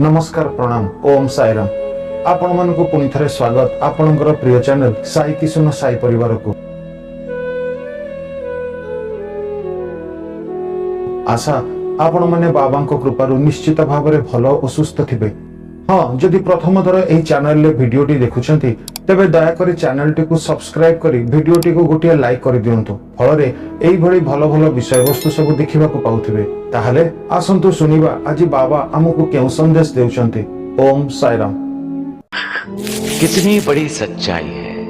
नमस्कार प्रणाम ओम साईराम। आपण मन को पुनि थरे स्वागत आपणकर प्रिय चैनल साई किशुन साई परिवार को। आशा आपण माने बाबा को कृपारु निश्चित भाव में भल और सुस्थ थिबे। हाँ, जदि प्रथम थर एही चैनल रे वीडियोटी देखुछंती तेबे दया करी चैनल टी को सब्सक्राइब करी वीडियोटी को गोटिया लाइक कर दियंतु। फल एई भली भल भल विषय वस्तु सब देखिबा को पाउथिबे। ताहले आसंतु सुनिबा आज बाबा हमकु केउ संदेश देउछंती। ओम साईराम। कितनी बड़ी सच्चाई है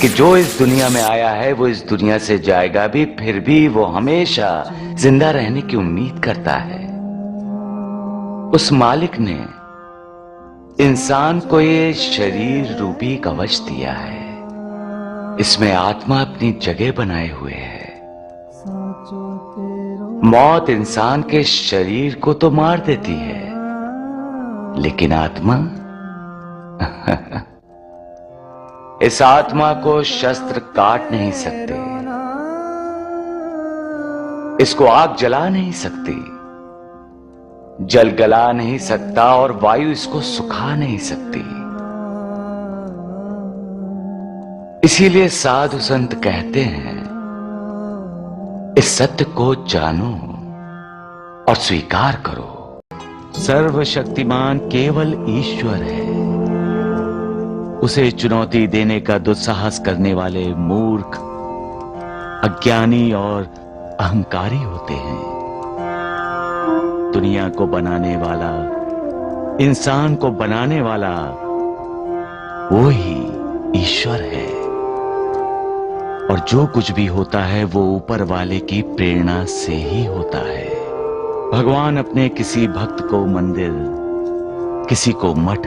कि जो इस दुनिया में आया है वो इस दुनिया से जाएगा भी, फिर भी वो हमेशा जिंदा रहने की उम्मीद करता है। उस मालिक ने इंसान को ये शरीर रूपी कवच दिया है। इसमें आत्मा अपनी जगह बनाए हुए है। मौत इंसान के शरीर को तो मार देती है, लेकिन आत्मा इस आत्मा को शस्त्र काट नहीं सकते, इसको आग जला नहीं सकती, जल गला नहीं सकता और वायु इसको सुखा नहीं सकती। इसीलिए साधु संत कहते हैं, इस सत्य को जानो और स्वीकार करो। सर्वशक्तिमान केवल ईश्वर है। उसे चुनौती देने का दुस्साहस करने वाले मूर्ख, अज्ञानी और अहंकारी होते हैं। दुनिया को बनाने वाला, इंसान को बनाने वाला वो ही ईश्वर है। और जो कुछ भी होता है वो ऊपर वाले की प्रेरणा से ही होता है। भगवान अपने किसी भक्त को मंदिर, किसी को मठ,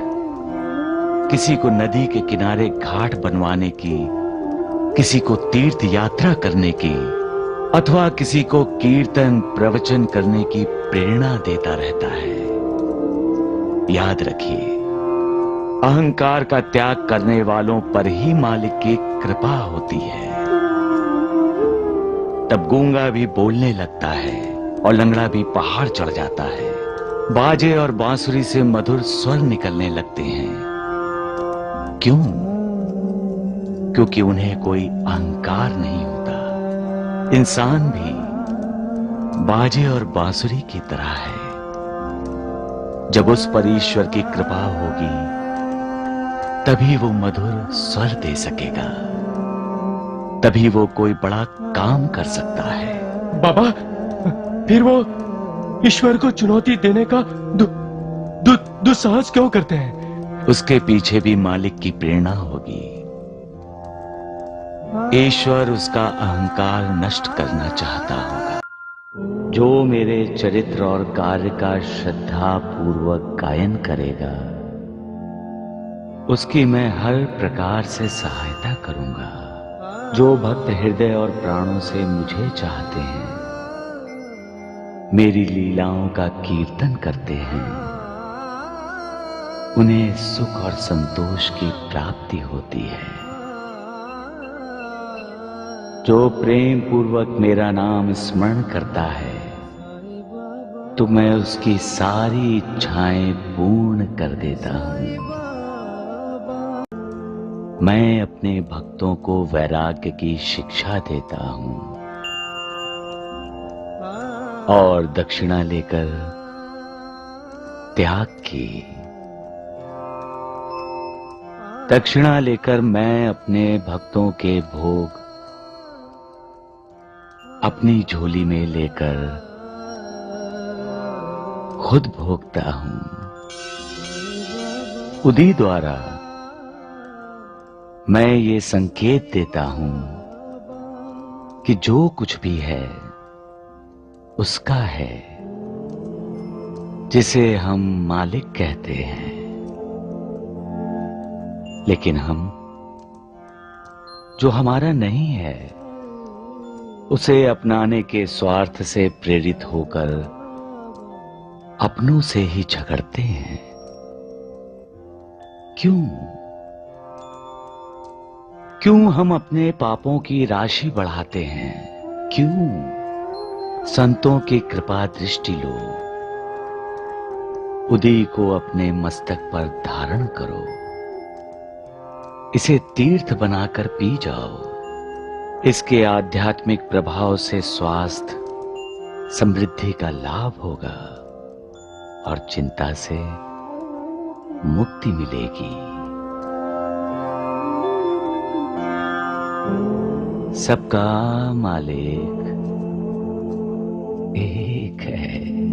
किसी को नदी के किनारे घाट बनवाने की, किसी को तीर्थ यात्रा करने की अथवा किसी को कीर्तन प्रवचन करने की प्रेरणा देता रहता है। याद रखिए, अहंकार का त्याग करने वालों पर ही मालिक की कृपा होती है। तब गूंगा भी बोलने लगता है और लंगड़ा भी पहाड़ चढ़ जाता है। बाजे और बांसुरी से मधुर स्वर निकलने लगते हैं। क्यों? क्योंकि उन्हें कोई अहंकार नहीं होता। इंसान भी बाजे और बांसुरी की तरह है। जब उस पर ईश्वर की कृपा होगी तभी वो मधुर स्वर दे सकेगा, तभी वो कोई बड़ा काम कर सकता है। बाबा, फिर वो ईश्वर को चुनौती देने का दुस्साहस क्यों करते हैं? उसके पीछे भी मालिक की प्रेरणा होगी। ईश्वर उसका अहंकार नष्ट करना चाहता होगा। जो मेरे चरित्र और कार्य का श्रद्धा पूर्वक गायन करेगा उसकी मैं हर प्रकार से सहायता करूंगा। जो भक्त हृदय और प्राणों से मुझे चाहते हैं, मेरी लीलाओं का कीर्तन करते हैं, उन्हें सुख और संतोष की प्राप्ति होती है। जो प्रेम पूर्वक मेरा नाम स्मरण करता है तो मैं उसकी सारी इच्छाएं पूर्ण कर देता हूं। मैं अपने भक्तों को वैराग्य की शिक्षा देता हूं और दक्षिणा लेकर त्याग की। दक्षिणा लेकर मैं अपने भक्तों के भोग अपनी झोली में लेकर खुद भोगता हूं। उदी द्वारा मैं ये संकेत देता हूं कि जो कुछ भी है उसका है, जिसे हम मालिक कहते हैं। लेकिन हम जो हमारा नहीं है उसे अपनाने के स्वार्थ से प्रेरित होकर अपनों से ही झगड़ते हैं। क्यों? क्यों हम अपने पापों की राशि बढ़ाते हैं? क्यों? संतों की कृपा दृष्टि लो। उदी को अपने मस्तक पर धारण करो, इसे तीर्थ बनाकर पी जाओ। इसके आध्यात्मिक प्रभाव से स्वास्थ्य समृद्धि का लाभ होगा और चिंता से मुक्ति मिलेगी। सबका मालिक एक है।